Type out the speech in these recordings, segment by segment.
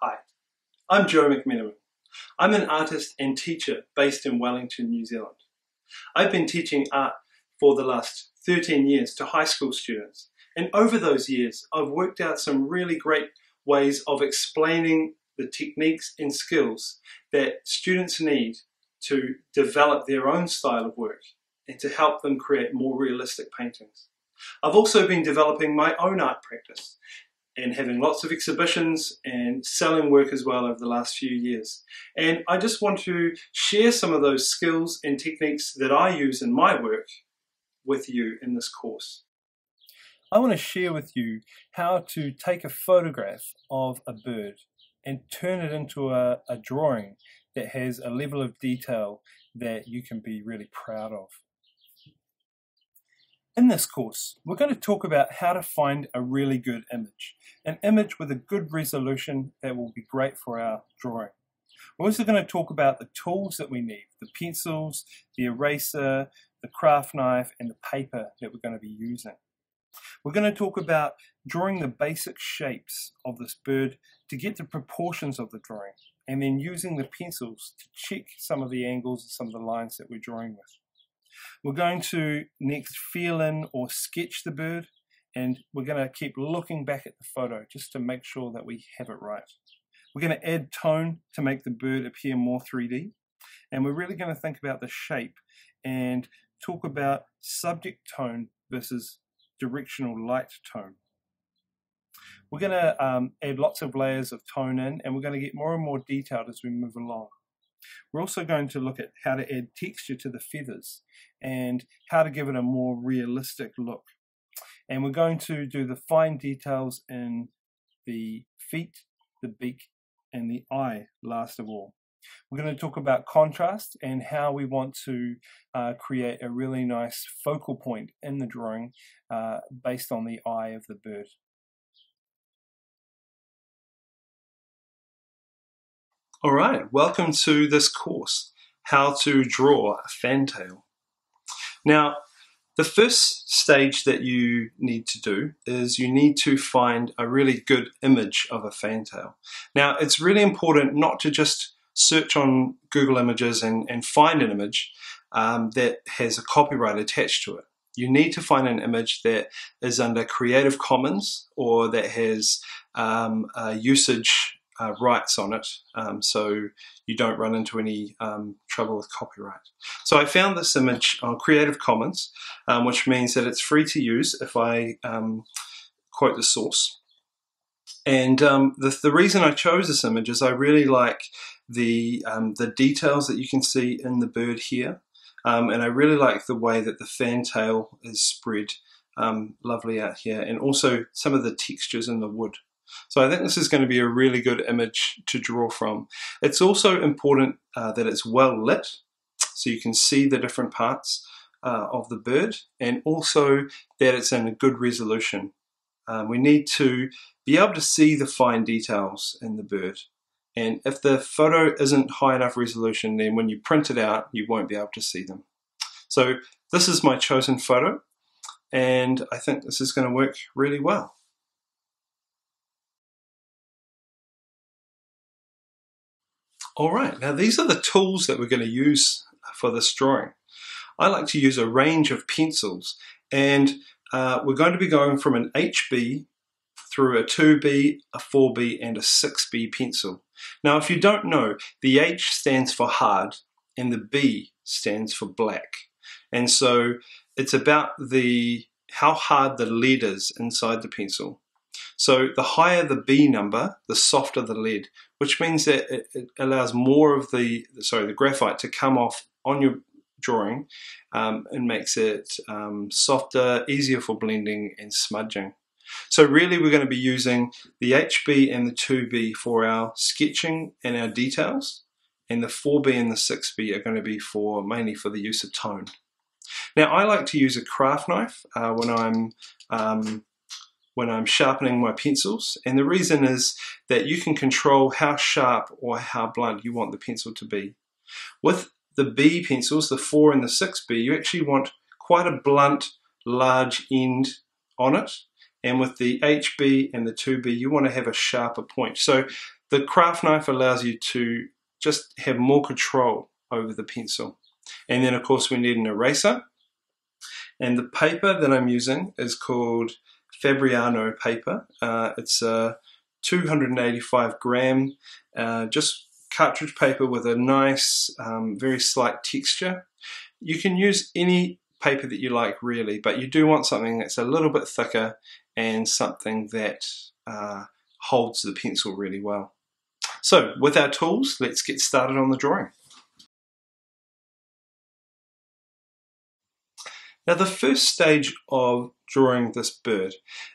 Hi, I'm Joe McMenamin. I'm an artist and teacher based in Wellington, New Zealand. I've been teaching art for the last 13 years to high school students, and over those years I've worked out some really great ways of explaining the techniques and skills that students need to develop their own style of work and to help them create more realistic paintings. I've also been developing my own art practice and having lots of exhibitions and selling work as well over the last few years. And I just want to share some of those skills and techniques that I use in my work with you in this course. I want to share with you how to take a photograph of a bird and turn it into a drawing that has a level of detail that you can be really proud of. In this course, we're going to talk about how to find a really good image, an image with a good resolution that will be great for our drawing. We're also going to talk about the tools that we need, the pencils, the eraser, the craft knife, and the paper that we're going to be using. We're going to talk about drawing the basic shapes of this bird to get the proportions of the drawing, and then using the pencils to check some of the angles and some of the lines that we're drawing with. We're going to next feel in or sketch the bird, and we're going to keep looking back at the photo just to make sure that we have it right. We're going to add tone to make the bird appear more 3D, and we're really going to think about the shape and talk about subject tone versus directional light tone. We're going to add lots of layers of tone in, and we're going to get more and more detailed as we move along. We're also going to look at how to add texture to the feathers and how to give it a more realistic look. And we're going to do the fine details in the feet, the beak, and the eye last of all. We're going to talk about contrast and how we want to create a really nice focal point in the drawing based on the eye of the bird. All right, welcome to this course, How to Draw a Fantail. Now, the first stage that you need to do is you need to find a really good image of a fantail. Now, it's really important not to just search on Google Images and find an image that has a copyright attached to it. You need to find an image that is under Creative Commons or that has usage rights on it, so you don't run into any trouble with copyright. So I found this image on Creative Commons, which means that it's free to use if I quote the source. And the reason I chose this image is I really like the details that you can see in the bird here, and I really like the way that the fantail is spread lovely out here, and also some of the textures in the wood. So I think this is going to be a really good image to draw from. It's also important that it's well lit, so you can see the different parts of the bird, and also that it's in a good resolution. We need to be able to see the fine details in the bird. And if the photo isn't high enough resolution, then when you print it out, you won't be able to see them. So this is my chosen photo, and I think this is going to work really well. All right, now these are the tools that we're going to use for this drawing. I like to use a range of pencils, and we're going to be going from an HB through a 2B, a 4B, and a 6B pencil. Now, if you don't know, the H stands for hard, and the B stands for black. And so it's about how hard the lead is inside the pencil. So the higher the B number, the softer the lead, which means that it allows more of the graphite to come off on your drawing and makes it softer, easier for blending and smudging. So really we're going to be using the HB and the 2B for our sketching and our details, and the 4B and the 6B are going to be mainly for the use of tone. Now I like to use a craft knife when I'm sharpening my pencils, and the reason is that you can control how sharp or how blunt you want the pencil to be. With the B pencils, the 4 and the 6B, you actually want quite a blunt, large end on it, and with the HB and the 2B, you want to have a sharper point. So the craft knife allows you to just have more control over the pencil. And then of course we need an eraser. And the paper that I'm using is called Fabriano paper. It's a 285 gram, just cartridge paper with a nice, very slight texture. You can use any paper that you like really, but you do want something that's a little bit thicker and something that holds the pencil really well. So with our tools, let's get started on the drawing. Now the first stage of drawing this bird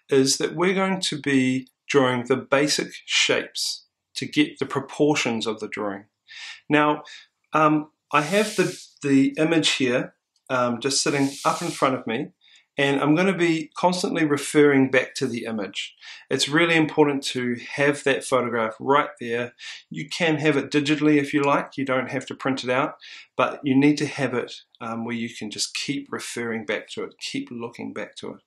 is that we're going to be drawing the basic shapes to get the proportions of the drawing. Now I have the image here just sitting up in front of me, and I'm going to be constantly referring back to the image. It's really important to have that photograph right there. You can have it digitally if you like, you don't have to print it out, but you need to have it where you can just keep referring back to it, keep looking back to it.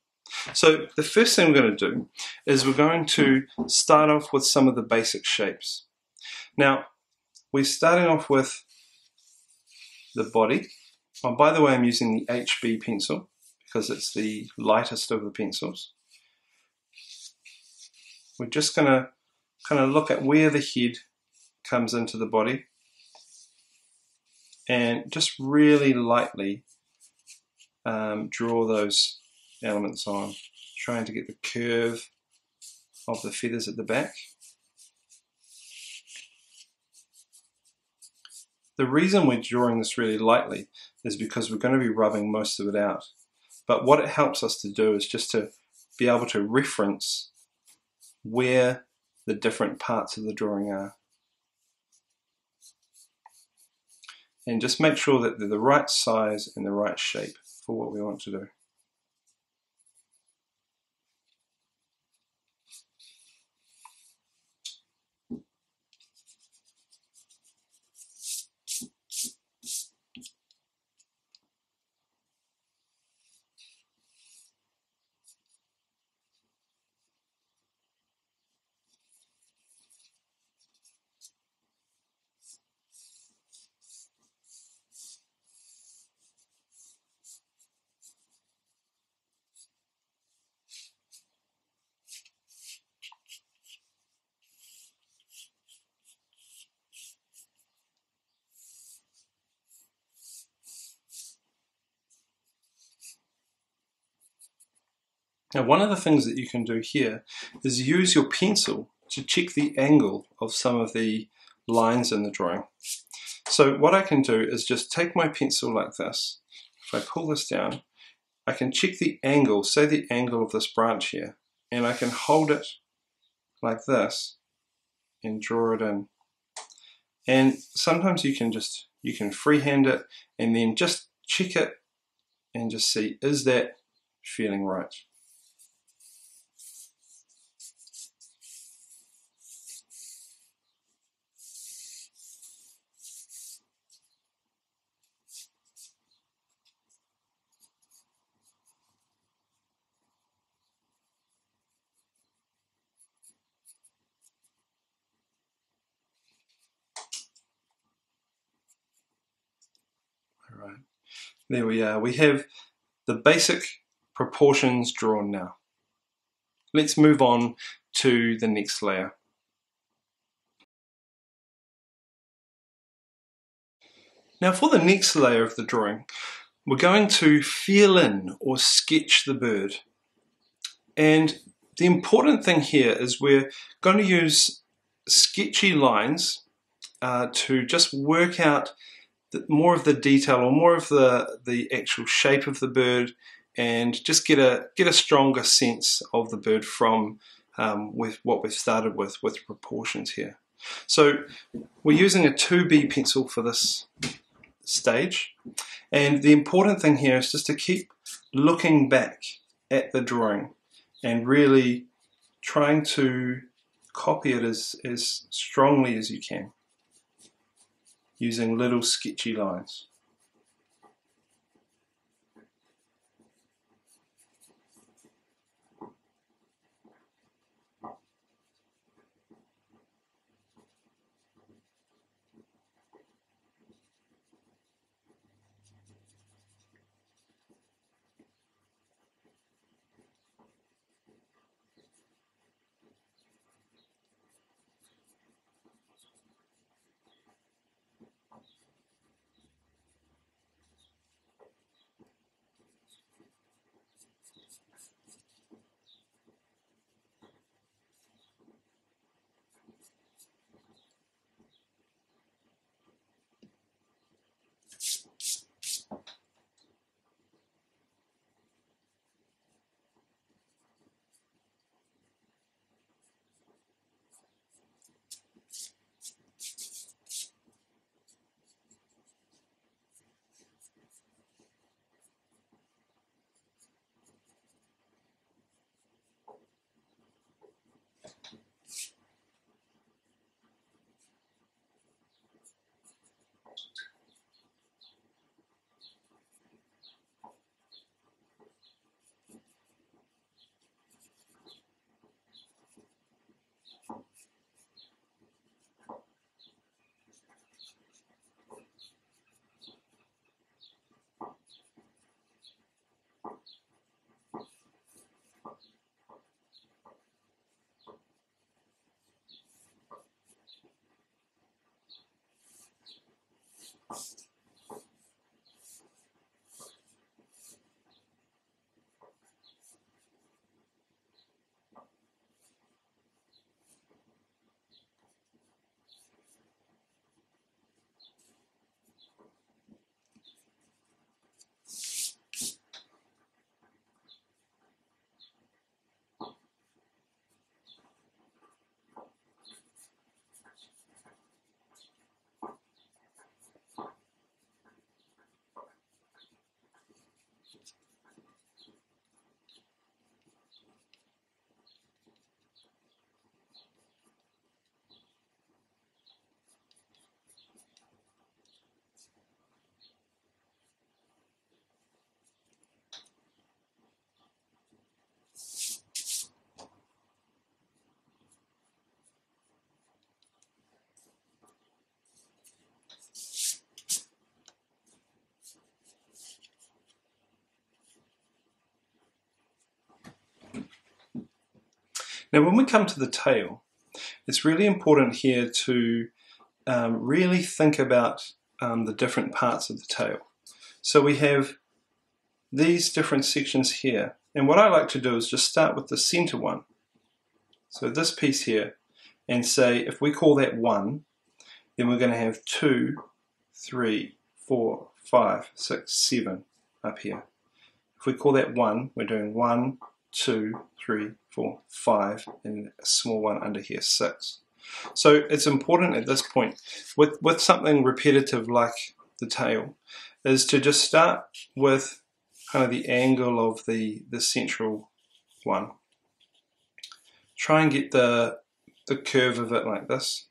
So the first thing we're going to do is we're going to start off with some of the basic shapes. Now, we're starting off with the body. Oh, by the way, I'm using the HB pencil because it's the lightest of the pencils. We're just going to kind of look at where the head comes into the body and just really lightly draw those elements on, trying to get the curve of the feathers at the back. The reason we're drawing this really lightly is because we're going to be rubbing most of it out. But what it helps us to do is just to be able to reference where the different parts of the drawing are. And just make sure that they're the right size and the right shape for what we want to do. Now, one of the things that you can do here is use your pencil to check the angle of some of the lines in the drawing. So what I can do is just take my pencil like this. If I pull this down, I can check the angle, say the angle of this branch here, and I can hold it like this and draw it in. And sometimes you can freehand it and then just check it and just see, is that feeling right? Right. There we are. We have the basic proportions drawn now. Let's move on to the next layer. Now for the next layer of the drawing, we're going to fill in or sketch the bird. And the important thing here is we're going to use sketchy lines to just work out more of the detail or more of the actual shape of the bird, and just get a stronger sense of the bird from with what we've started with proportions here. So we're using a 2B pencil for this stage, and the important thing here is just to keep looking back at the drawing and really trying to copy it as strongly as you can, using little sketchy lines. Now when we come to the tail, it's really important here to really think about the different parts of the tail. So we have these different sections here, and what I like to do is just start with the center one. So this piece here, and say if we call that 1, then we're going to have 2, 3, 4, 5, 6, 7 up here. If we call that 1, we're doing 1, 2, 3, 4, 5, and a small one under here, 6. So it's important at this point, with something repetitive like the tail, is to just start with kind of the angle of the central one. Try and get the curve of it like this.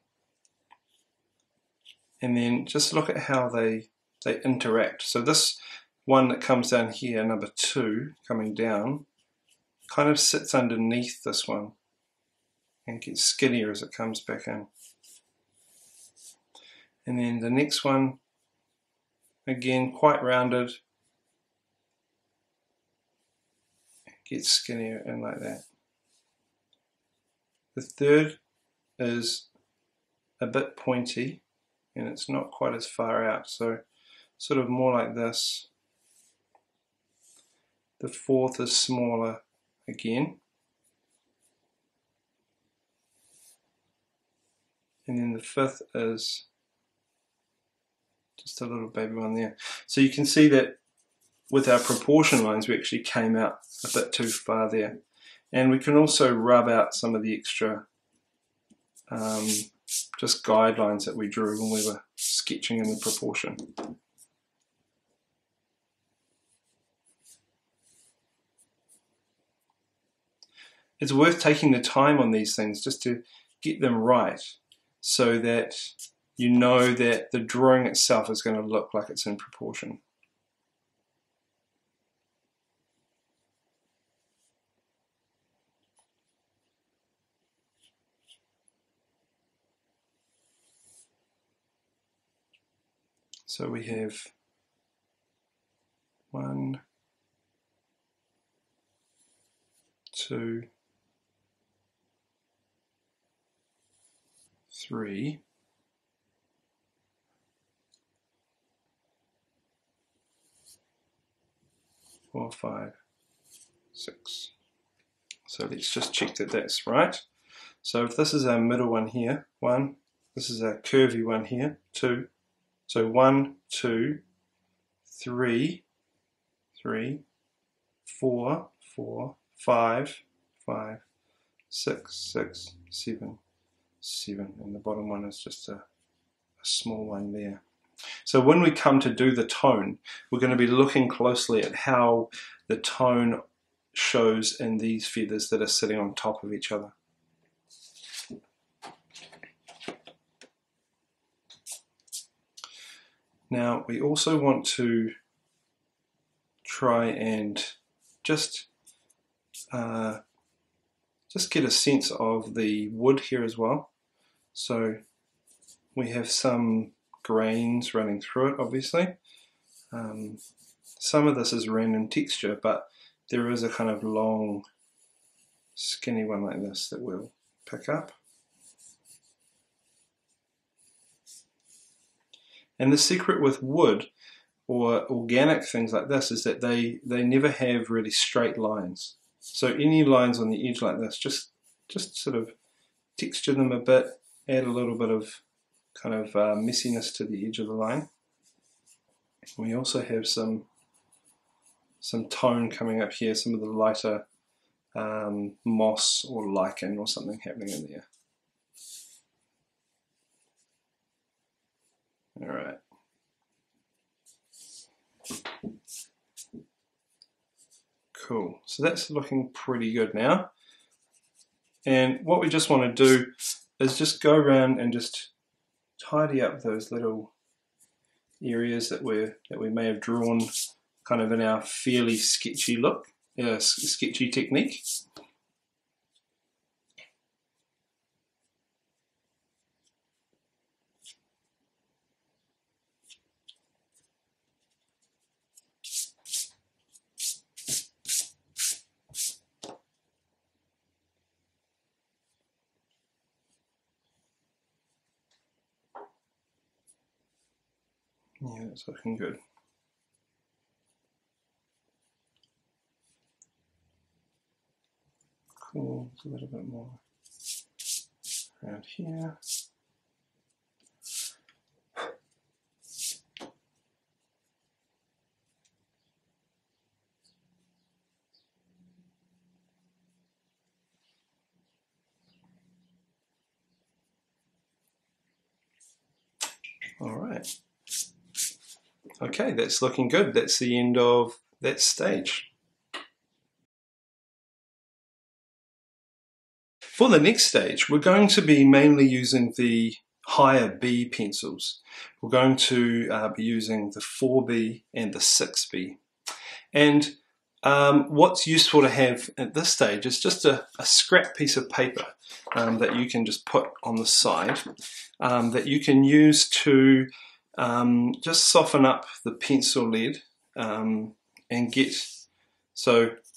And then just look at how they interact. So this one that comes down here, number 2, coming down, kind of sits underneath this one and gets skinnier as it comes back in. And then the next one, again, quite rounded, gets skinnier and like that. The third is a bit pointy and it's not quite as far out, so sort of more like this. The fourth is smaller again. And then the fifth is just a little baby one there. So you can see that with our proportion lines we actually came out a bit too far there. And we can also rub out some of the extra just guidelines that we drew when we were sketching in the proportion. It's worth taking the time on these things just to get them right, so that you know that the drawing itself is going to look like it's in proportion. So we have 1, 2, 3, 4, 5, 6. So let's just check that that's right. So if this is our middle one here, 1, this is our curvy one here, 2. So 1, 2, 3, 3, 4, 4, 5, 5, 6, 6, 7, 7, and the bottom one is just a small one there. So when we come to do the tone, we're going to be looking closely at how the tone shows in these feathers that are sitting on top of each other. Now we also want to try and just get a sense of the wood here as well. So we have some grains running through it, obviously. Some of this is random texture, but there is a kind of long, skinny one like this that we'll pick up. And the secret with wood or organic things like this is that they never have really straight lines. So any lines on the edge like this, just sort of texture them a bit, add a little bit of kind of messiness to the edge of the line. We also have some tone coming up here, some of the lighter moss or lichen or something happening in there. All right. Cool. So that's looking pretty good now. And what we just want to do is just go around and just tidy up those little areas that we may have drawn kind of in our fairly sketchy look, sketchy technique. Yeah, it's looking good. Cool, a little bit more around here. All right. Okay, that's looking good. That's the end of that stage. For the next stage, we're going to be mainly using the higher B pencils. We're going to be using the 4B and the 6B. And what's useful to have at this stage is just a scrap piece of paper that you can just put on the side that you can use to just soften up the pencil lead and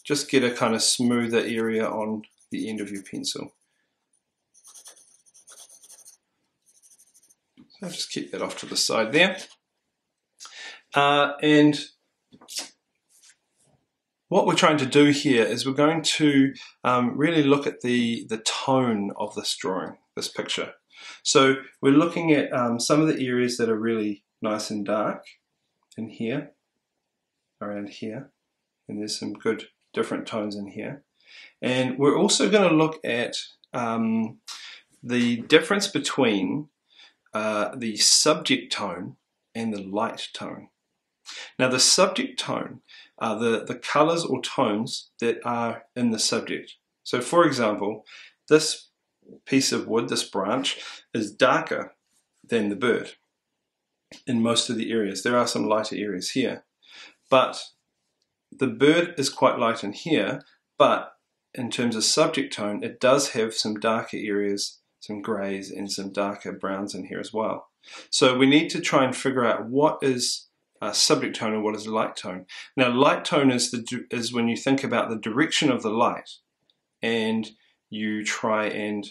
just get a kind of smoother area on the end of your pencil. So I'll just keep that off to the side there. And what we're trying to do here is we're going to really look at the tone of this drawing, this picture. So we're looking at some of the areas that are really nice and dark in here, around here, and there's some good different tones in here. And we're also going to look at the difference between the subject tone and the light tone. Now the subject tone are the colors or tones that are in the subject. So for example, this piece of wood, this branch, is darker than the bird in most of the areas. There are some lighter areas here, but the bird is quite light in here, but in terms of subject tone, it does have some darker areas, some greys and some darker browns in here as well. So we need to try and figure out what is subject tone and what is light tone. Now light tone is when you think about the direction of the light and you try and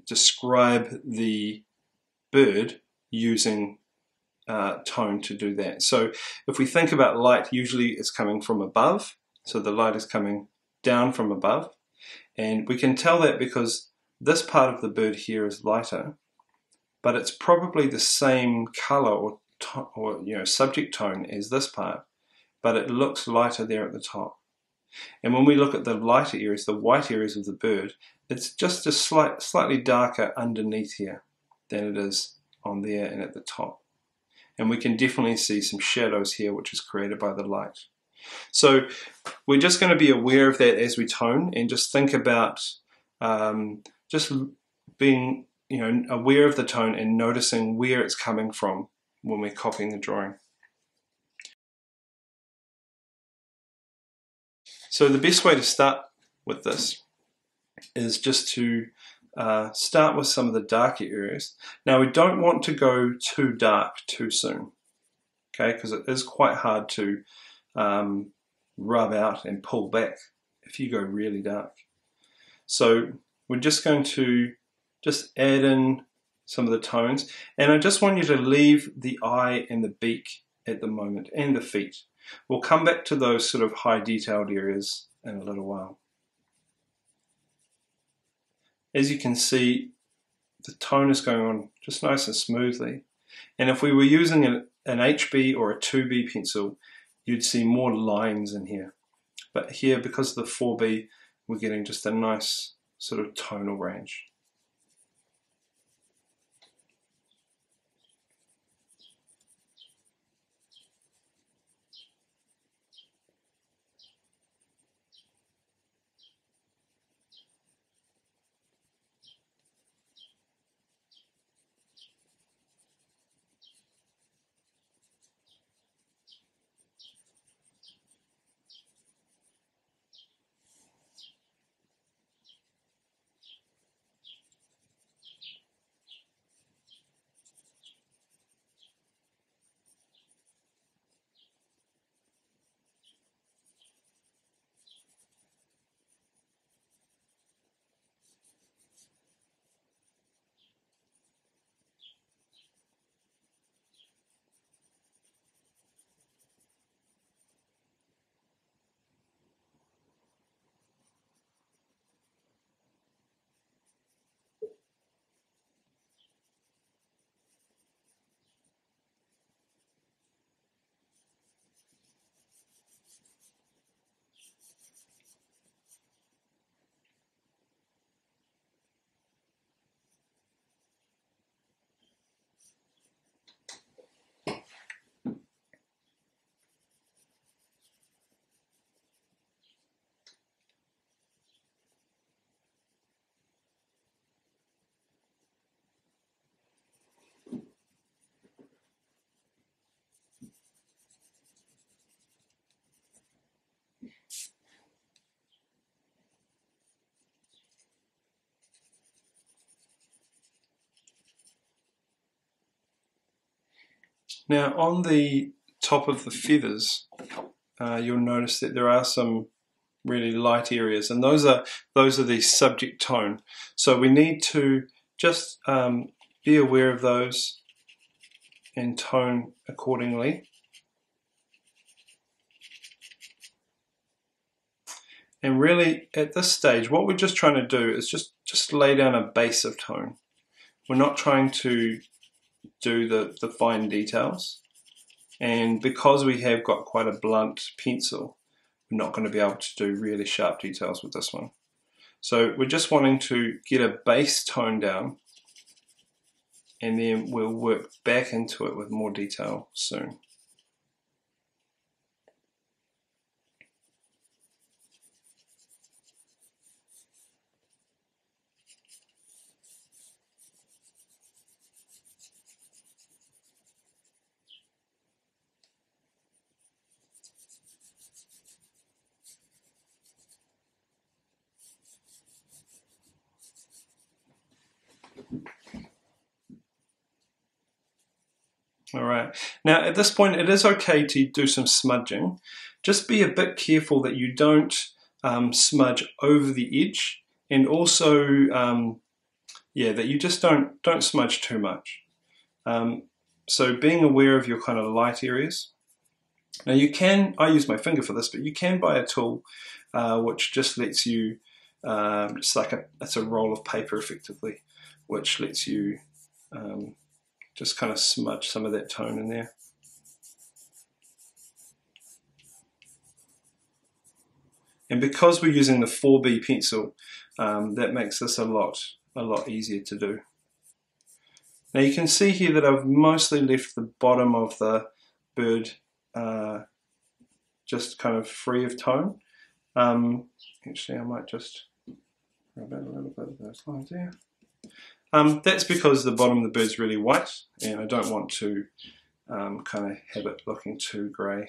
describe the bird using tone to do that. So if we think about light, usually it's coming from above, so the light is coming down from above, and we can tell that because this part of the bird here is lighter, but it's probably the same color or subject tone as this part, but it looks lighter there at the top. And when we look at the lighter areas, the white areas of the bird, it's just a slightly darker underneath here than it is on there and at the top. And we can definitely see some shadows here, which is created by the light. So we're just going to be aware of that as we tone, and just think about just being aware of the tone and noticing where it's coming from when we're copying the drawing. So the best way to start with this is just to start with some of the darker areas. Now we don't want to go too dark too soon, okay, because it is quite hard to rub out and pull back if you go really dark. So we're just going to just add in some of the tones, and I just want you to leave the eye and the beak at the moment, and the feet. We'll come back to those sort of high detailed areas in a little while. As you can see, the tone is going on just nice and smoothly, and if we were using an HB or a 2B pencil, you'd see more lines in here. But here, because of the 4B, we're getting just a nice sort of tonal range. Now on the top of the feathers, you'll notice that there are some really light areas, and those are the subject tone. So we need to just be aware of those and tone accordingly. And really at this stage, what we're just trying to do is just lay down a base of tone. We're not trying to do the fine details, and because we have got quite a blunt pencil, we're not going to be able to do really sharp details with this one. So we're just wanting to get a base tone down, and then we'll work back into it with more detail soon. All right, now at this point it is okay to do some smudging. Just be a bit careful that you don't smudge over the edge, and also that you just don't smudge too much. So being aware of your kind of light areas. Now you can, I use my finger for this, but you can buy a tool which just lets you, it's a roll of paper effectively, which lets you just kind of smudge some of that tone in there. And because we're using the 4B pencil, that makes this a lot easier to do. Now you can see here that I've mostly left the bottom of the bird just kind of free of tone. Actually, I might just rub out a little bit of those lines there. That's because the bottom of the bird's really white, and I don't want to kind of have it looking too grey.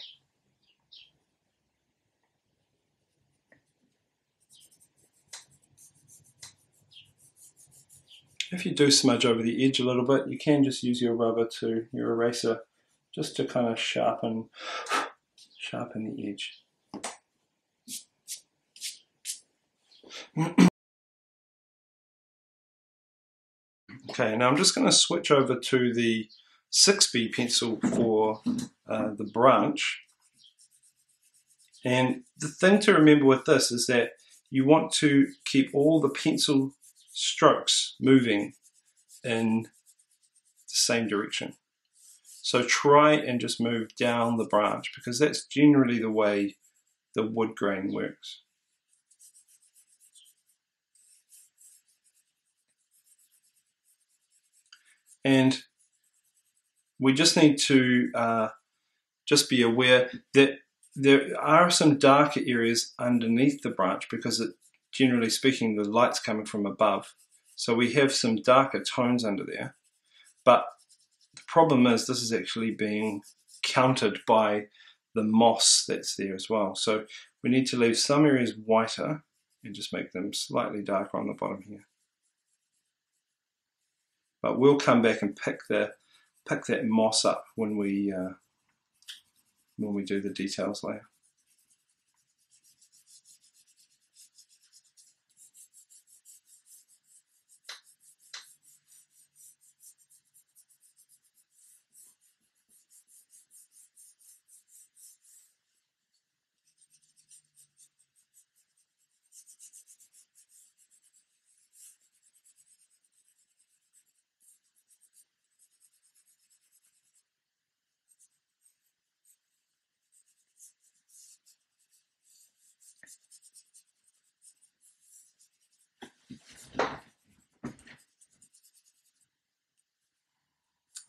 If you do smudge over the edge a little bit, you can just use your eraser, just to kind of sharpen the edge. Okay, now I'm just going to switch over to the 6B pencil for the branch. And the thing to remember with this is that you want to keep all the pencil strokes moving in the same direction. So try and just move down the branch, because that's generally the way the wood grain works. And we just need to just be aware that there are some darker areas underneath the branch, because generally speaking, the light's coming from above. So we have some darker tones under there. But the problem is this is actually being countered by the moss that's there as well. So we need to leave some areas whiter and just make them slightly darker on the bottom here. But we'll come back and pick that moss up when we do the details later.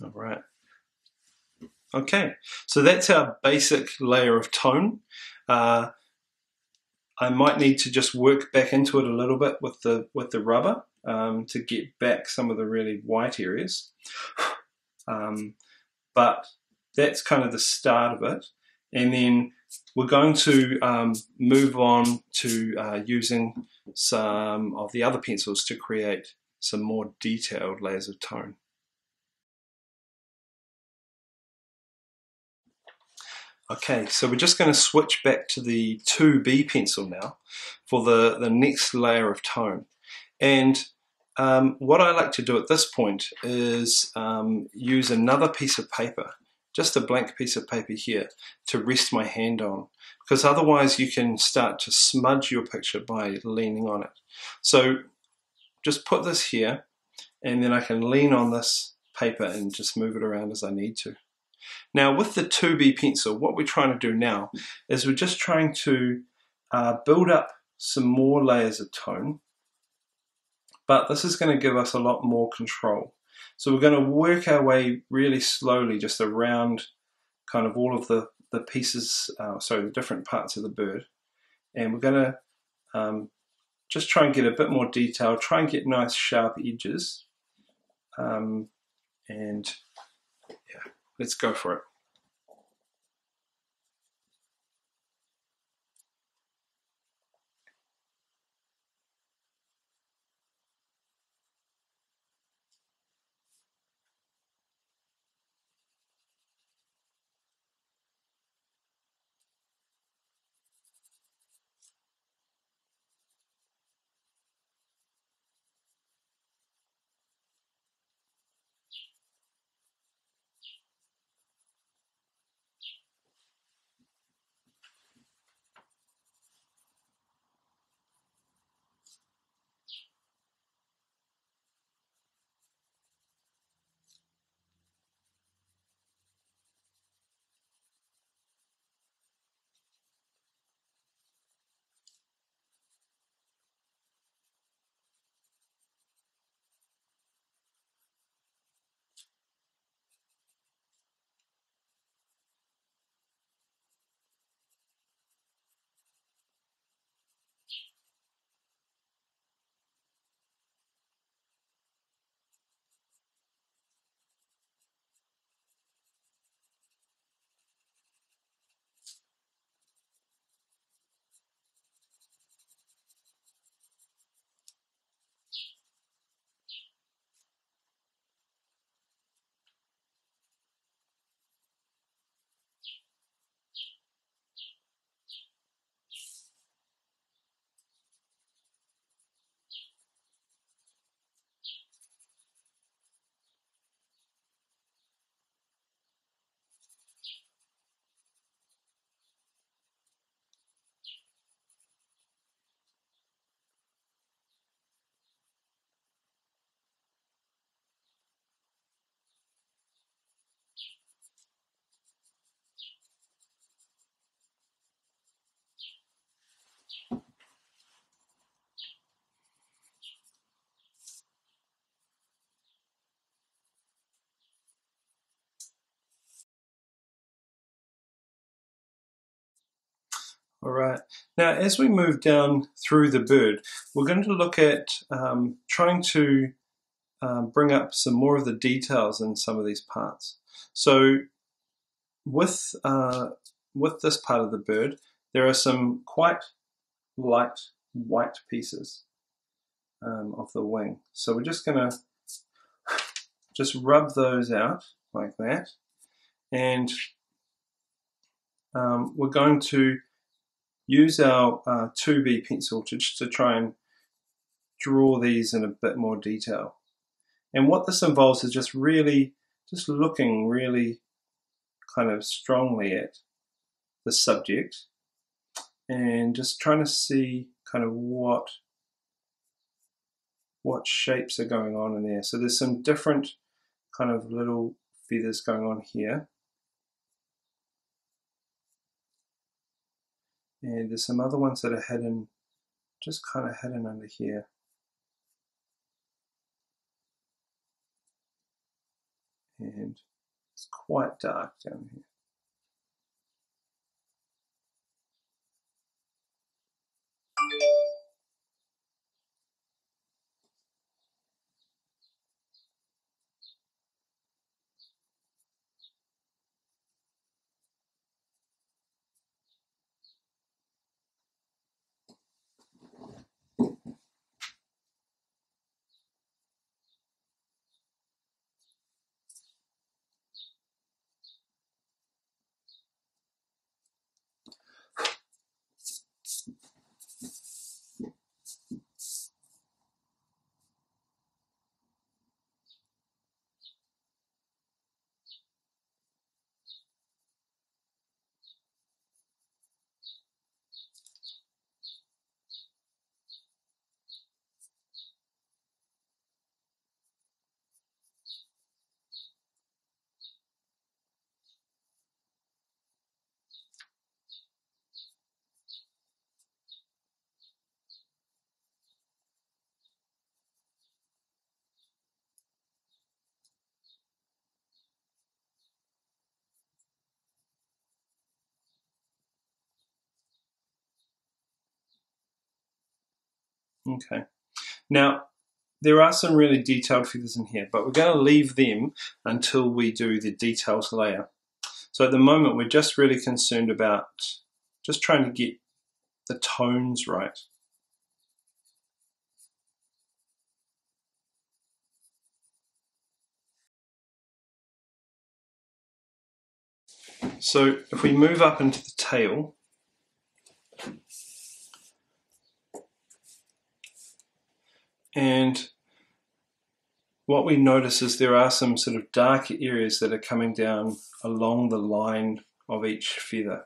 All right. Okay, so that's our basic layer of tone. I might need to just work back into it a little bit with the rubber to get back some of the really white areas. But that's kind of the start of it. And then we're going to move on to using some of the other pencils to create some more detailed layers of tone. Okay, so we're just going to switch back to the 2B pencil now for the next layer of tone. And what I like to do at this point is use another piece of paper, just a blank piece of paper here, to rest my hand on, because otherwise you can start to smudge your picture by leaning on it. So just put this here, and then I can lean on this paper and just move it around as I need to. Now with the 2B pencil, what we're trying to do now is we're just trying to build up some more layers of tone, but this is going to give us a lot more control. So we're going to work our way really slowly just around kind of all of the pieces, the different parts of the bird, and we're going to just try and get a bit more detail, try and get nice sharp edges, and yeah, let's go for it. All right. Now, as we move down through the bird, we're going to look at trying to bring up some more of the details in some of these parts. So, with this part of the bird, there are some quite light white pieces of the wing. So we're just going to just rub those out like that, and we're going to use our 2B pencil to try and draw these in a bit more detail. And what this involves is just looking really kind of strongly at the subject and just trying to see kind of what shapes are going on in there. So there's some different kind of little feathers going on here. And there's some other ones that are hidden, just kind of hidden under here. And it's quite dark down here. Okay. Now, there are some really detailed feathers in here, but we're going to leave them until we do the details layer. So at the moment, we're just really concerned about just trying to get the tones right. So if we move up into the tail, and what we notice is there are some sort of darker areas that are coming down along the line of each feather.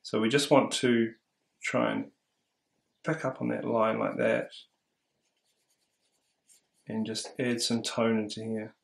So we just want to try and pick up on that line like that and just add some tone into here.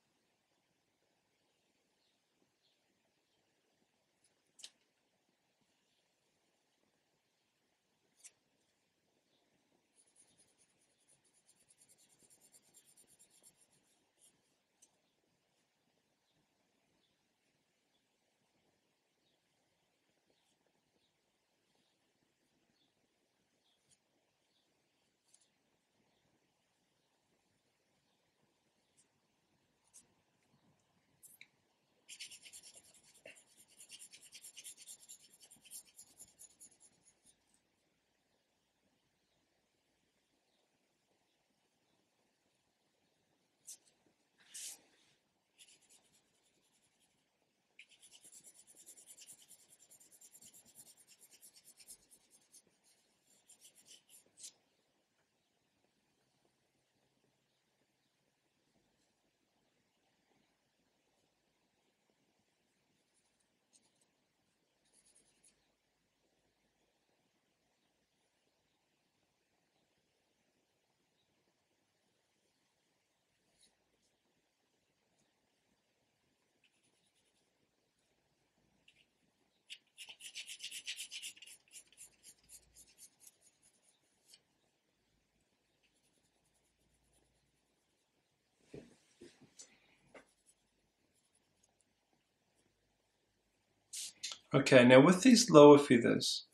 Okay, now with these lower feathers,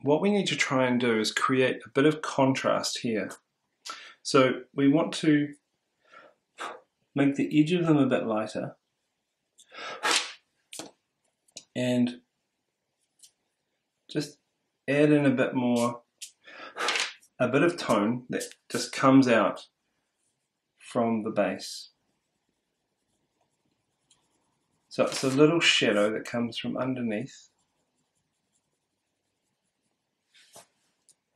what we need to try and do is create a bit of contrast here. So we want to make the edge of them a bit lighter and just add in a bit more, a bit of tone that just comes out from the base. So it's a little shadow that comes from underneath,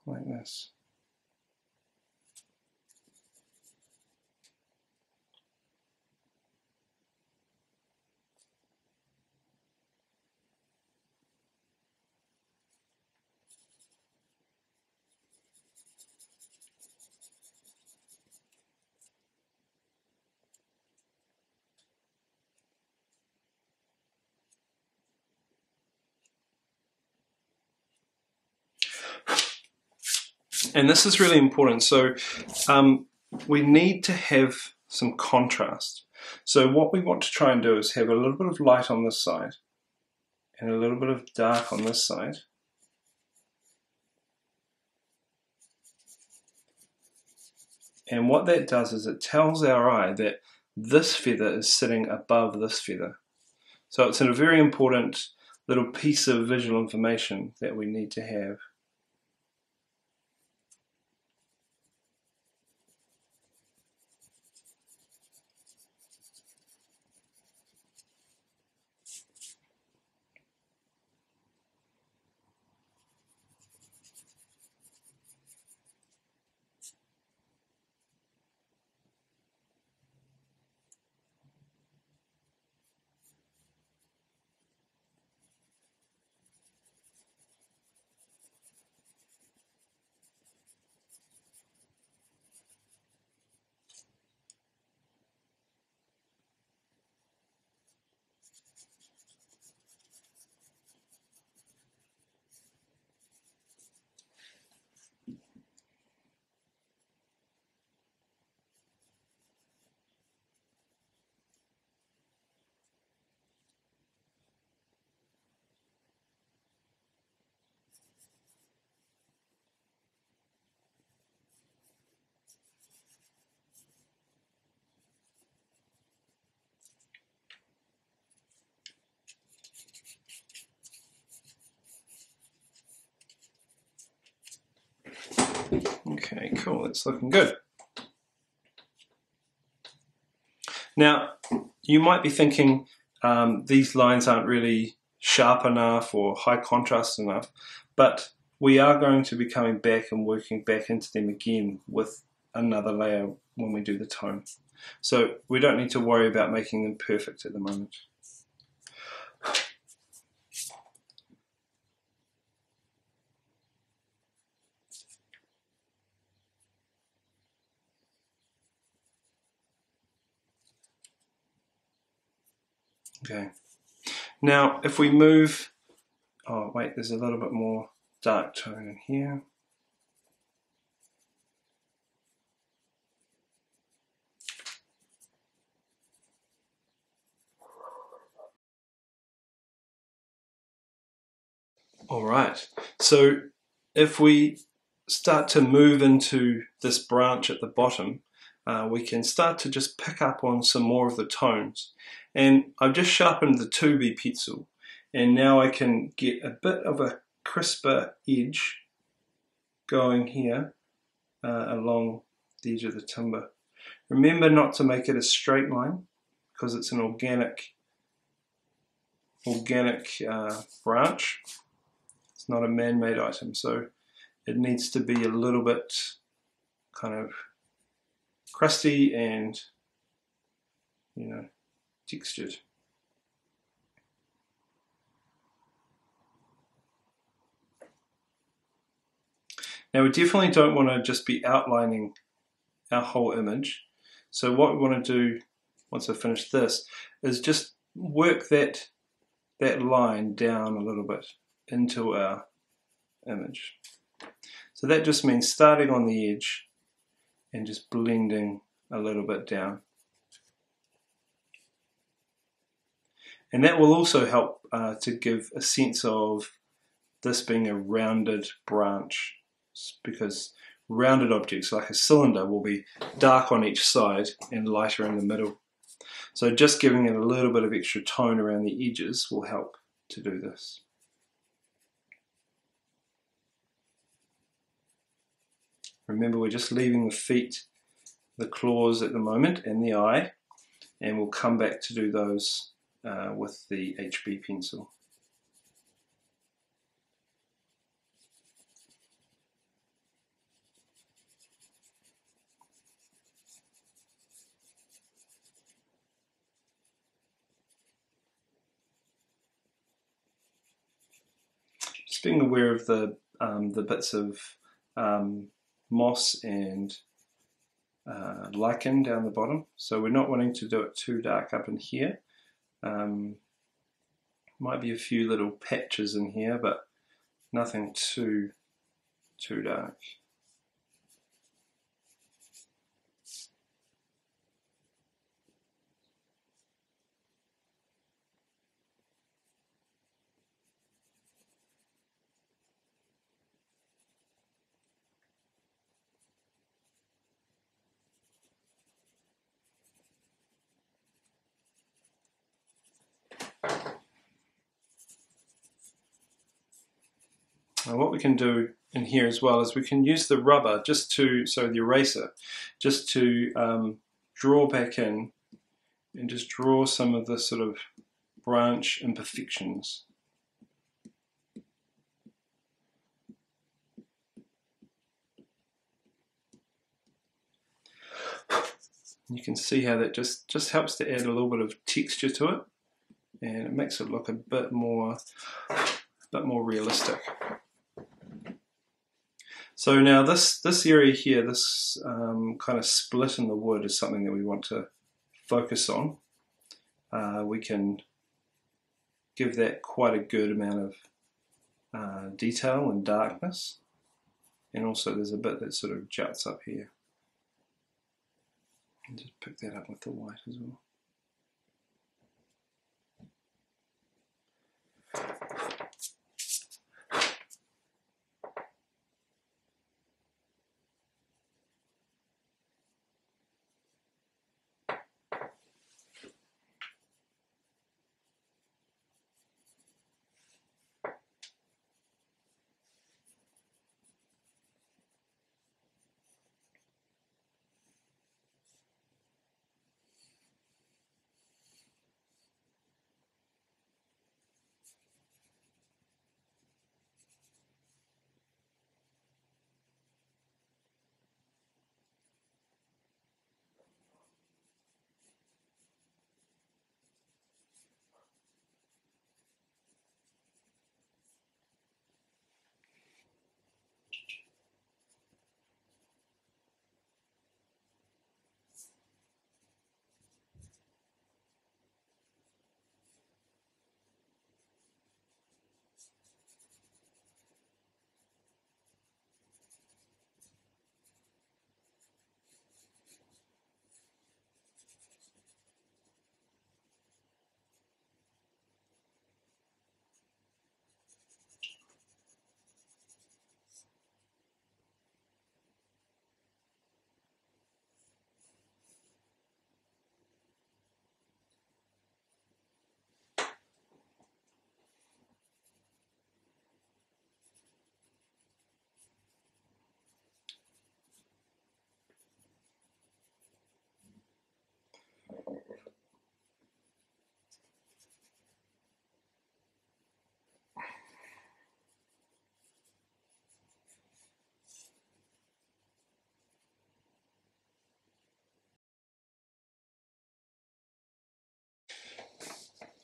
like this. And this is really important. So we need to have some contrast. So what we want to try and do is have a little bit of light on this side and a little bit of dark on this side. And what that does is it tells our eye that this feather is sitting above this feather. So it's a very important little piece of visual information that we need to have. Okay, cool, it's looking good. Now, you might be thinking these lines aren't really sharp enough or high contrast enough, but we are going to be coming back and working back into them again with another layer when we do the tone. So we don't need to worry about making them perfect at the moment. Okay, now if we move, oh wait, there's a little bit more dark tone in here. All right, so if we start to move into this branch at the bottom, we can start to just pick up on some more of the tones. And I've just sharpened the 2B pencil, and now I can get a bit of a crisper edge going here along the edge of the timber. Remember not to make it a straight line because it's an organic branch. It's not a man-made item, so it needs to be a little bit kind of crusty and, you know, textured. Now we definitely don't want to just be outlining our whole image. So what we want to do once I finish this is just work that line down a little bit into our image. So that just means starting on the edge and just blending a little bit down. And that will also help to give a sense of this being a rounded branch, because rounded objects like a cylinder will be dark on each side and lighter in the middle. So just giving it a little bit of extra tone around the edges will help to do this. Remember, we're just leaving the feet, the claws at the moment, and the eye, and we'll come back to do those with the HB pencil. Just being aware of the bits of moss and lichen down the bottom, so we're not wanting to do it too dark up in here. Might be a few little patches in here, but nothing too dark. Now what we can do in here as well is we can use the rubber the eraser, just to draw back in and just draw some of the sort of branch imperfections. You can see how that just helps to add a little bit of texture to it, and it makes it look a bit more realistic. So now this area here, this kind of split in the wood, is something that we want to focus on. We can give that quite a good amount of detail and darkness, and also there's a bit that sort of juts up here. And just pick that up with the white as well.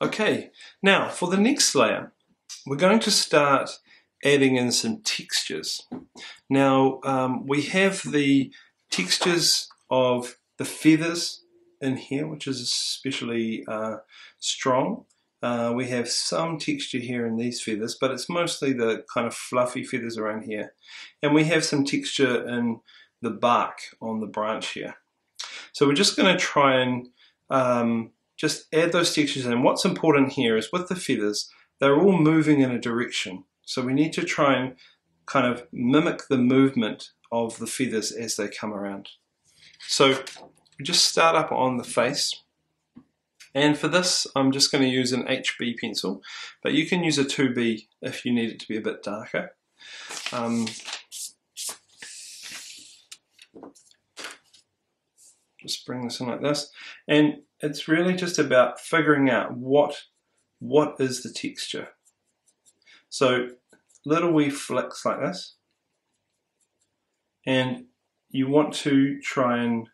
Okay, now for the next layer, we're going to start adding in some textures. Now we have the textures of the feathers in here, which is especially strong. We have some texture here in these feathers, but it's mostly the kind of fluffy feathers around here. And we have some texture in the bark on the branch here. So we're just going to try and just add those textures in. What's important here is with the feathers, they're all moving in a direction. So we need to try and kind of mimic the movement of the feathers as they come around. So we just start up on the face. And for this, I'm just going to use an HB pencil, but you can use a 2B if you need it to be a bit darker. Just bring this in like this. And it's really just about figuring out what is the texture. So little wee flicks like this. And you want to try and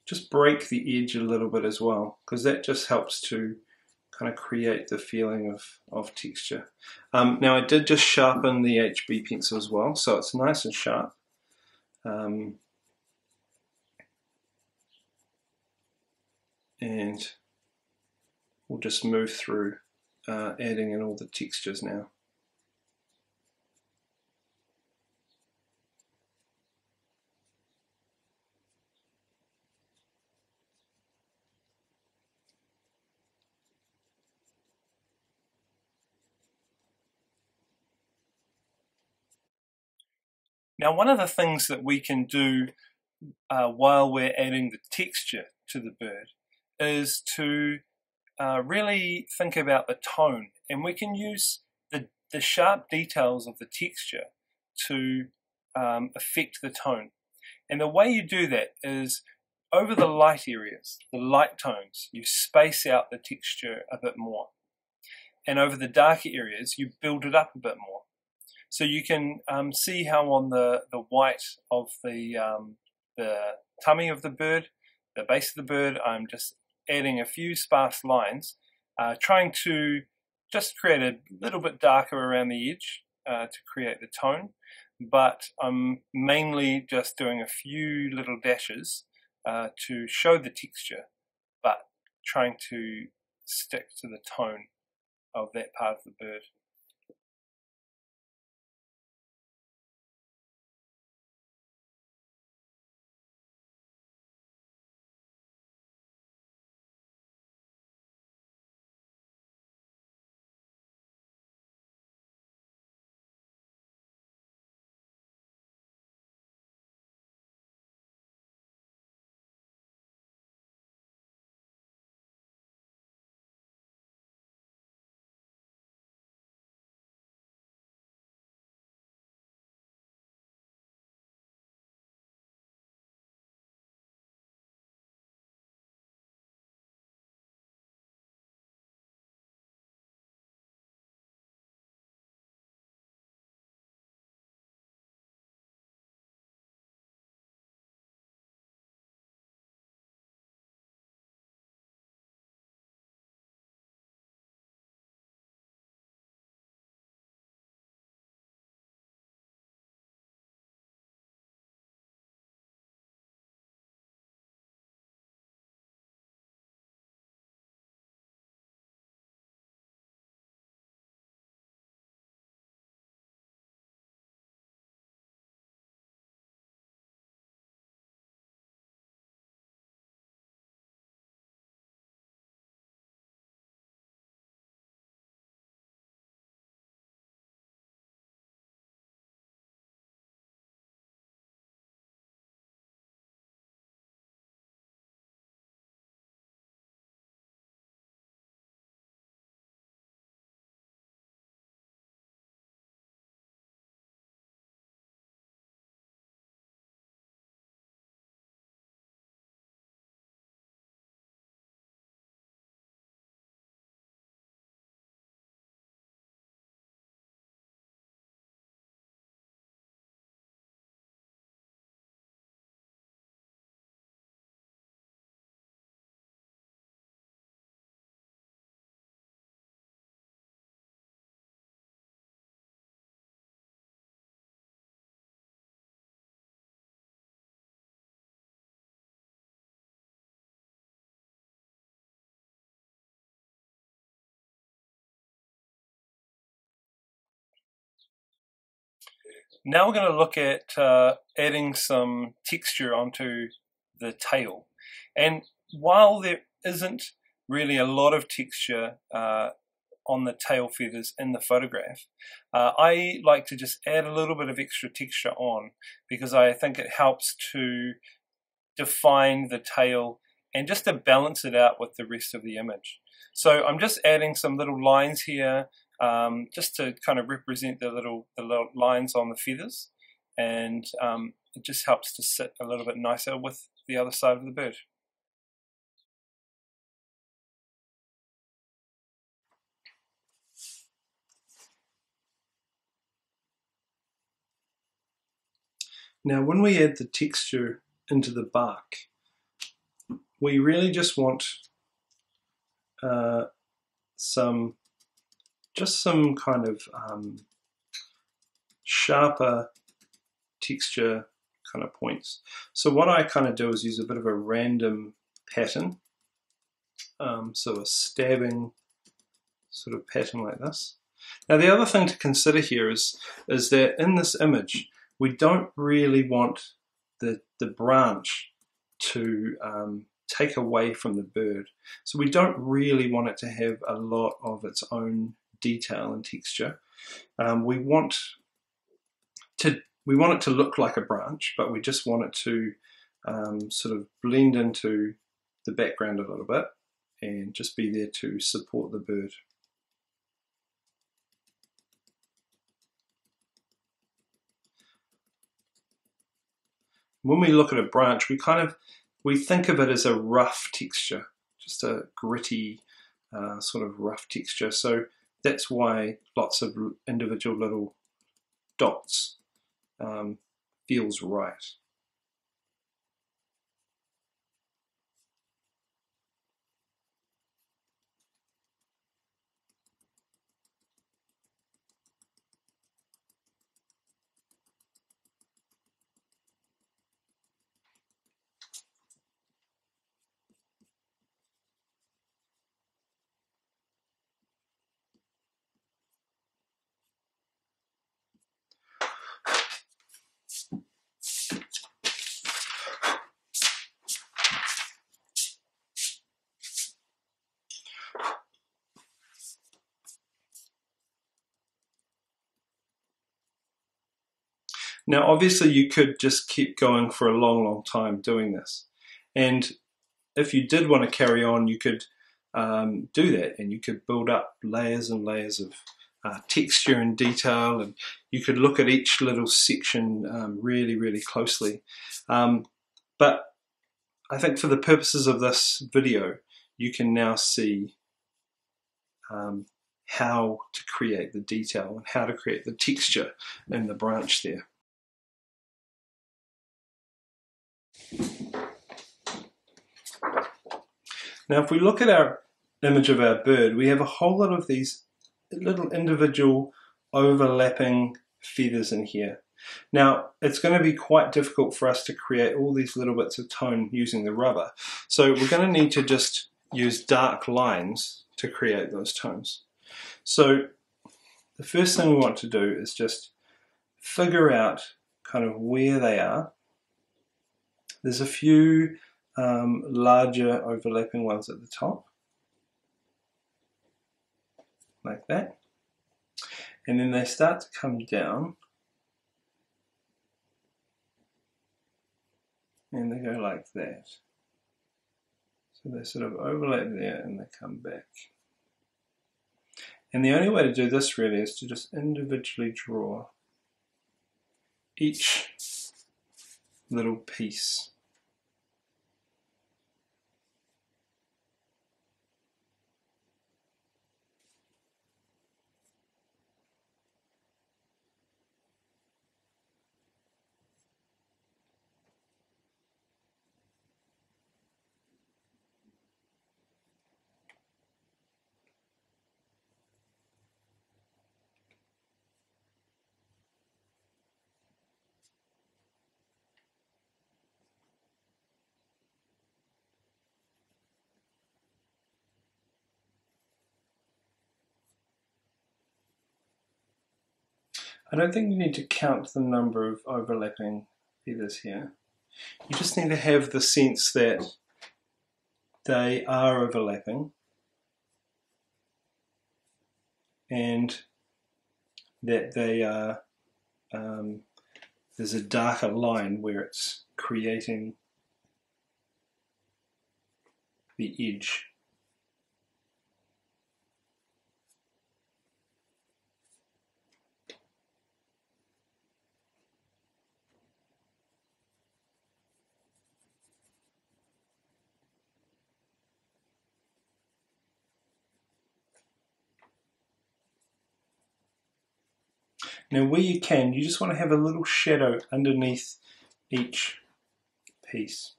just break the edge a little bit as well, because that just helps to kind of create the feeling of texture. Now I did just sharpen the HB pencil as well, so it's nice and sharp. And we'll just move through adding in all the textures now. Now, one of the things that we can do while we're adding the texture to the bird is to really think about the tone, and we can use the sharp details of the texture to affect the tone. And the way you do that is over the light areas, the light tones, you space out the texture a bit more, and over the darker areas you build it up a bit more. So you can see how on the white of the tummy of the bird, the base of the bird, I'm just adding a few sparse lines, trying to just create a little bit darker around the edge to create the tone, but I'm mainly just doing a few little dashes to show the texture, but trying to stick to the tone of that part of the bird. Now we're going to look at adding some texture onto the tail. And while there isn't really a lot of texture on the tail feathers in the photograph. I like to just add a little bit of extra texture on because I think it helps to define the tail and just to balance it out with the rest of the image. So I'm just adding some little lines here just to kind of represent the little lines on the feathers, and it just helps to sit a little bit nicer with the other side of the bird. Now when we add the texture into the bark, we really just want some kind of sharper texture kind of points. So what I kind of do is use a bit of a random pattern, so a stabbing sort of pattern like this. Now the other thing to consider here is that in this image we don't really want the branch to take away from the bird. So we don't really want it to have a lot of its own detail and texture. We want it to look like a branch, but we just want it to sort of blend into the background a little bit and just be there to support the bird. When we look at a branch, we think of it as a rough texture, just a gritty sort of rough texture. So that's why lots of individual little dots feels right. Now obviously you could just keep going for a long time doing this, and if you did want to carry on you could do that, and you could build up layers and layers of texture and detail, and you could look at each little section really closely. But I think for the purposes of this video you can now see how to create the detail and how to create the texture in the branch there. Now if we look at our image of our bird, we have a whole lot of these little individual overlapping feathers in here. Now it's going to be quite difficult for us to create all these little bits of tone using the rubber, so we're going to need to just use dark lines to create those tones. So the first thing we want to do is just figure out kind of where they are. There's a few larger overlapping ones at the top, like that, and then they start to come down and they go like that. So they sort of overlap there and they come back. And the only way to do this really is to just individually draw each little piece. I don't think you need to count the number of overlapping feathers here. You just need to have the sense that they are overlapping. and that they are, there's a darker line where it's creating the edge. Now where you can, you just want to have a little shadow underneath each piece.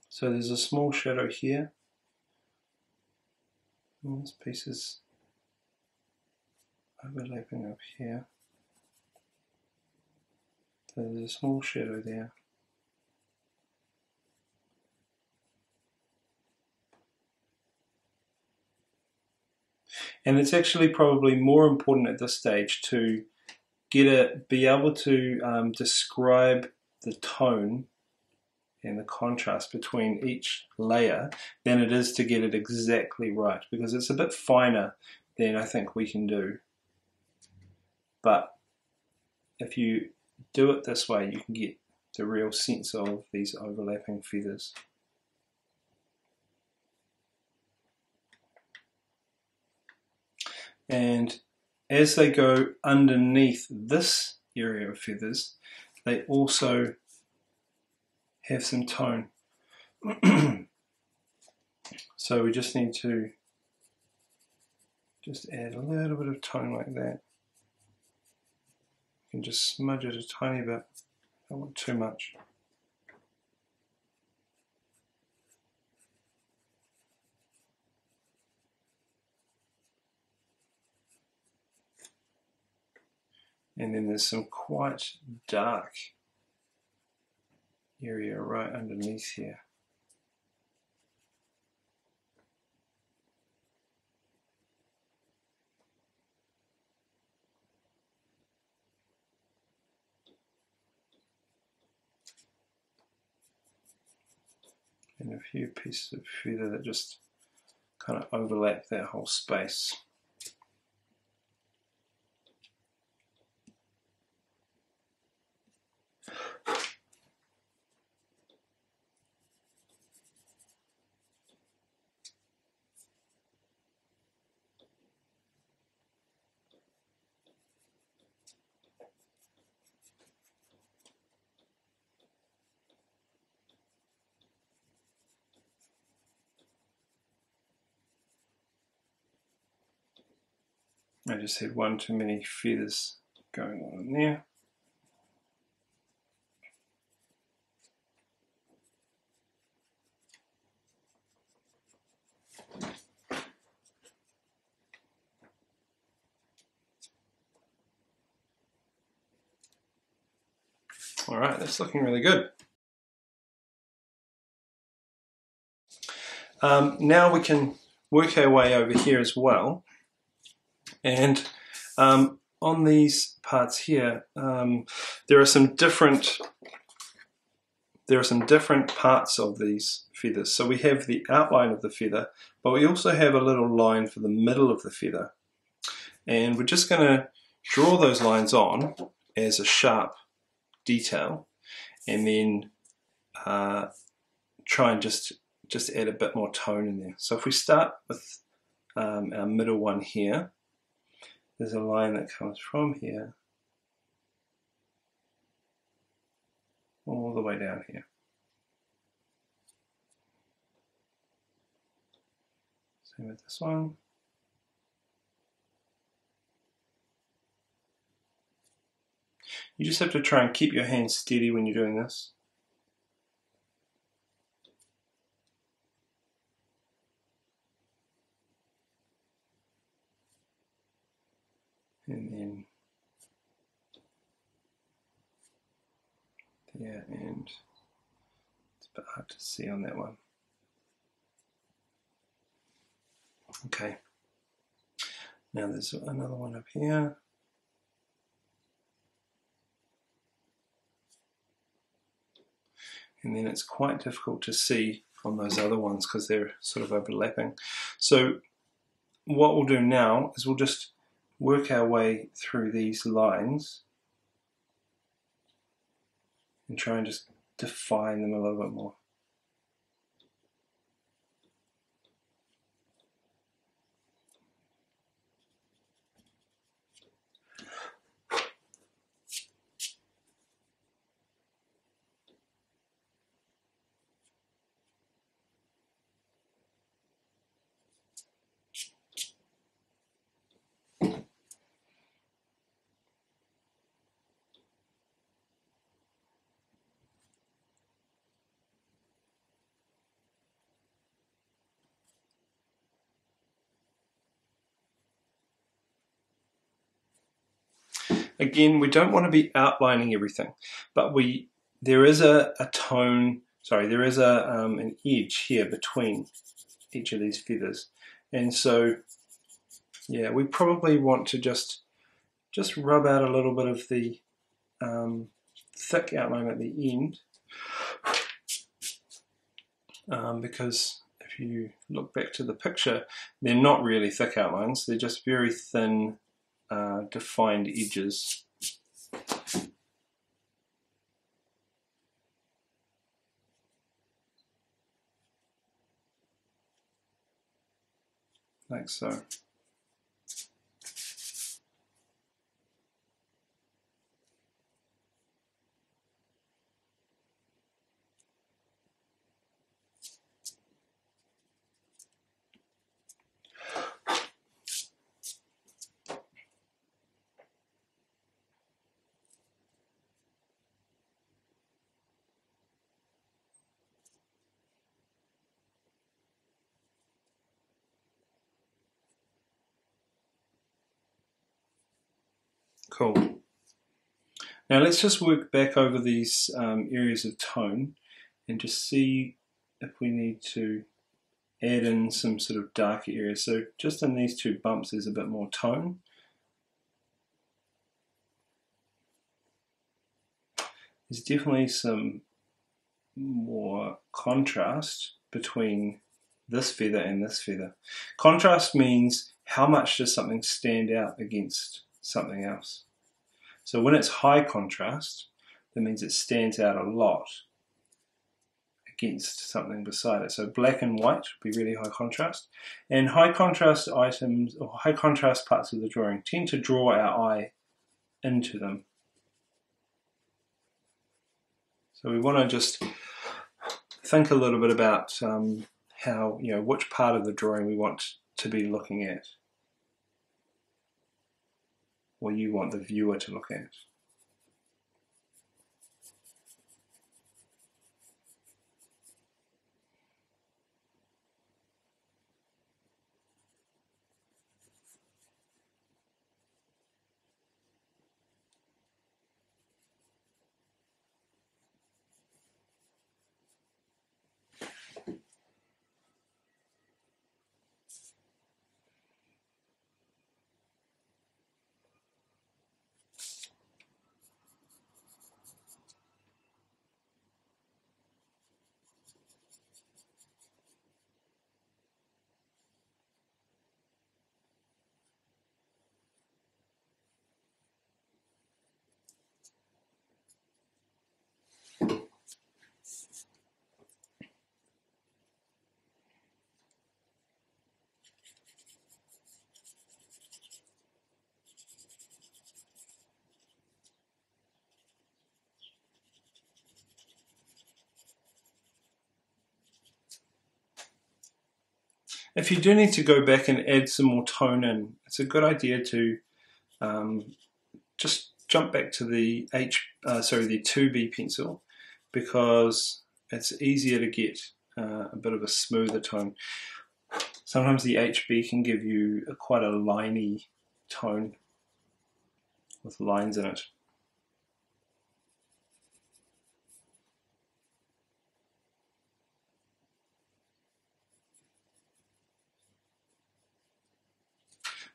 So there's a small shadow here. And this piece is overlapping up here. So there's a small shadow there. And it's actually probably more important at this stage to be able to describe the tone and the contrast between each layer than it is to get it exactly right, because it's a bit finer than I think we can do. But if you do it this way, you can get the real sense of these overlapping feathers. And as they go underneath this area of feathers, they also have some tone. So we just need to just add a little bit of tone like that. You can just smudge it a tiny bit, don't want too much. And then there's some quite dark area right underneath here. And a few pieces of feather that just kind of overlap that whole space. I just had one too many feathers going on in there. All right, that's looking really good. Now we can work our way over here as well. And on these parts here, there are some different parts of these feathers. So we have the outline of the feather, but we also have a little line for the middle of the feather. And we're just going to draw those lines on as a sharp detail, and then try and just add a bit more tone in there. So if we start with our middle one here, there's a line that comes from here all the way down here. Same with this one. You just have to try and keep your hands steady when you're doing this. And then there, and it's a bit hard to see on that one. Okay, now there's another one up here. And then it's quite difficult to see on those other ones because they're sort of overlapping. So what we'll do now is we'll just work our way through these lines and try and just define them a little bit more. Again, we don't want to be outlining everything, but there is an edge here between each of these feathers, and so yeah, we probably want to just rub out a little bit of the thick outline at the end, because if you look back to the picture, they're not really thick outlines, they're just very thin defined edges. Like so. Cool. Now let's just work back over these areas of tone and just see if we need to add in some sort of darker areas. So just in these two bumps there's a bit more tone. There's definitely some more contrast between this feather and this feather. Contrast means how much does something stand out against something else. So when it's high contrast, that means it stands out a lot against something beside it. So black and white would be really high contrast. And high contrast items, or high contrast parts of the drawing, tend to draw our eye into them. So we want to just think a little bit about how, which part of the drawing we want to be looking at, or you want the viewer to look at. If you do need to go back and add some more tone in, it's a good idea to just jump back to the the 2B pencil, because it's easier to get a bit of a smoother tone. Sometimes the HB can give you quite a liney tone with lines in it.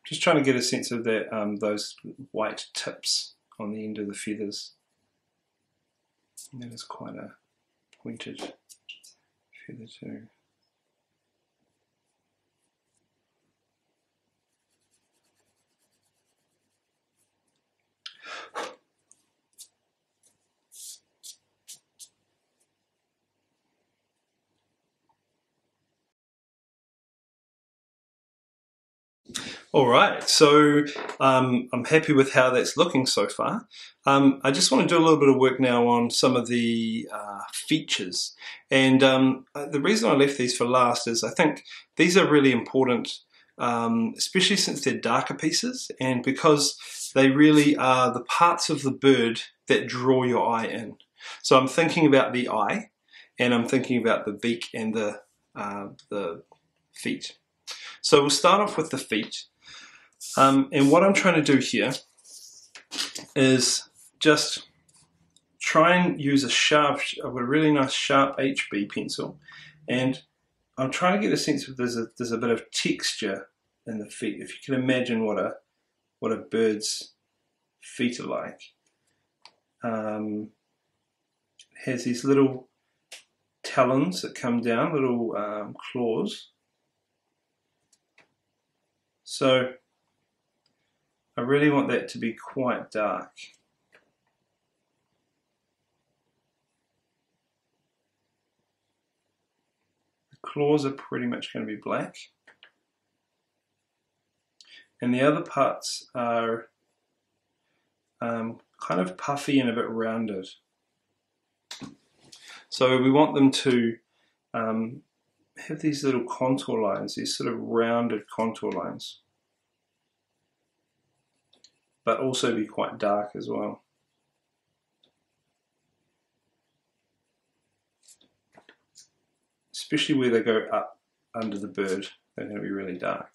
Just trying to get a sense of that, those white tips on the end of the feathers. And that is quite a pointed feather too. Alright, so I'm happy with how that's looking so far. I just want to do a little bit of work now on some of the features. And the reason I left these for last is I think these are really important, especially since they're darker pieces and because they really are the parts of the bird that draw your eye in. So I'm thinking about the eye, and I'm thinking about the beak and the feet. So we'll start off with the feet. And what I'm trying to do here is just try and use I've got a really nice sharp HB pencil, and I'm trying to get a sense of there's a bit of texture in the feet. If you can imagine what a bird's feet are like. It has these little talons that come down, little claws. So I really want that to be quite dark. The claws are pretty much going to be black. And the other parts are kind of puffy and a bit rounded. So we want them to have these little contour lines, these sort of rounded contour lines, but also be quite dark as well. Especially where they go up under the bird, they're going to be really dark.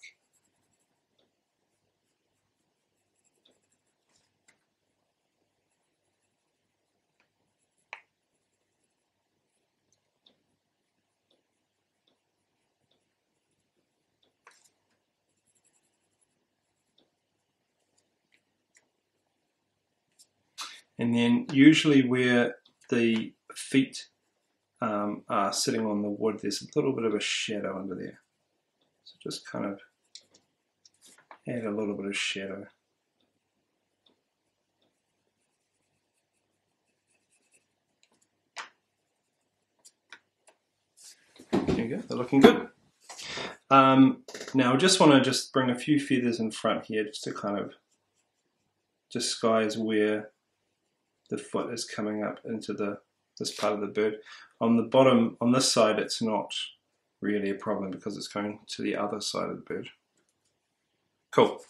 And then usually where the feet are sitting on the wood, there's a little bit of a shadow under there. So just kind of add a little bit of shadow. There you go, they're looking good. Now I just want to bring a few feathers in front here just to kind of disguise where the foot is coming up into this part of the bird. On the bottom, on this side, it's not really a problem because it's going to the other side of the bird. Cool.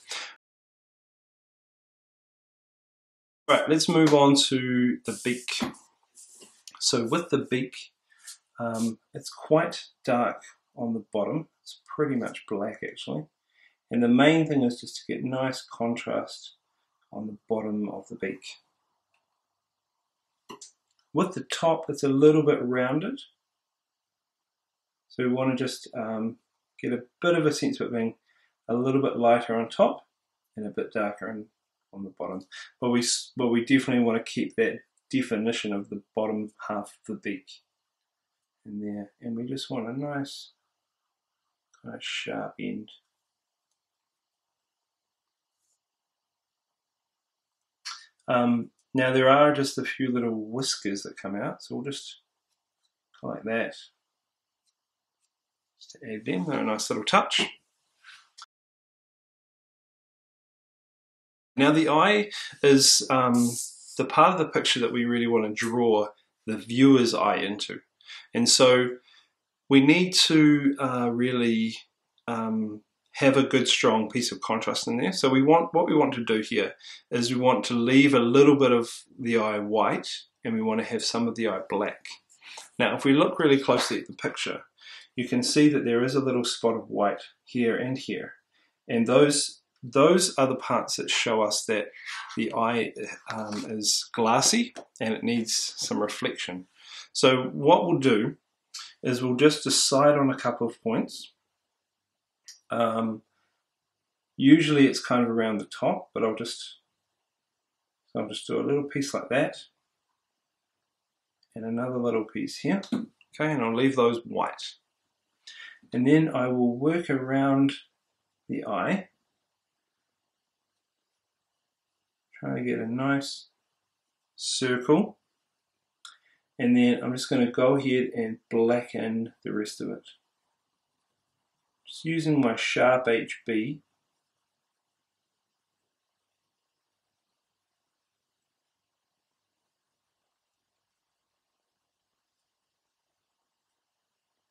Right, let's move on to the beak. So with the beak, it's quite dark on the bottom. It's pretty much black actually. And the main thing is just to get nice contrast on the bottom of the beak. With the top, it's a little bit rounded. So we want to just get a bit of a sense of it being a little bit lighter on top and a bit darker on the bottom. But we definitely want to keep that definition of the bottom half of the beak in there. And we just want a nice kind of sharp end. Now there are just a few little whiskers that come out, so we'll just go like that. Just to add them, they're a nice little touch. Now the eye is the part of the picture that we really want to draw the viewer's eye into. And so we need to really have a good strong piece of contrast in there. So what we want to do here is we want to leave a little bit of the eye white and we want to have some of the eye black. Now if we look really closely at the picture, you can see that there is a little spot of white here and here, and those are the parts that show us that the eye is glassy and it needs some reflection. So what we'll do is we'll just decide on a couple of points. Usually it's kind of around the top, but I'll just do a little piece like that and another little piece here. Okay, and I'll leave those white. And then I will work around the eye, trying to get a nice circle. And then I'm just going to go ahead and blacken the rest of it. Just using my sharp HB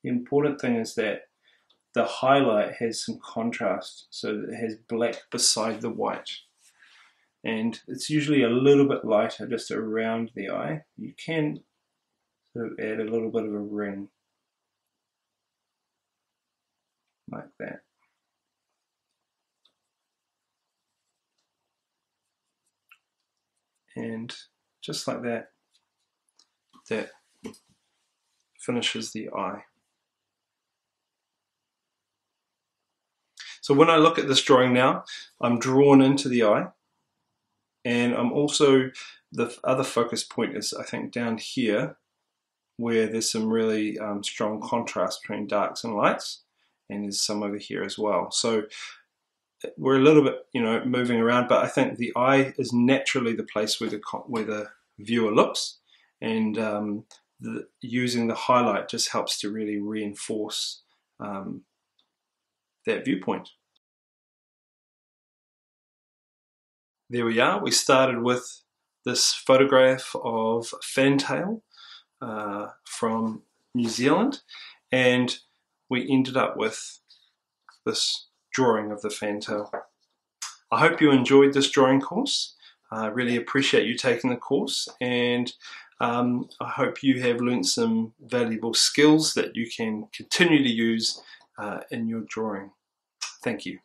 The important thing is that the highlight has some contrast, so that it has black beside the white. And it's usually a little bit lighter just around the eye. You can sort of add a little bit of a ring like that. And just like that, that finishes the eye. So when I look at this drawing now, I'm drawn into the eye, and I'm also, the other focus point is, I think, down here, where there's some really strong contrast between darks and lights, and there's some over here as well. So we're a little bit, moving around, but I think the eye is naturally the place where the viewer looks, and using the highlight just helps to really reinforce that viewpoint. There we are. We started with this photograph of Fantail from New Zealand, and we ended up with this drawing of the Fantail. I hope you enjoyed this drawing course. I really appreciate you taking the course, and I hope you have learned some valuable skills that you can continue to use in your drawing. Thank you.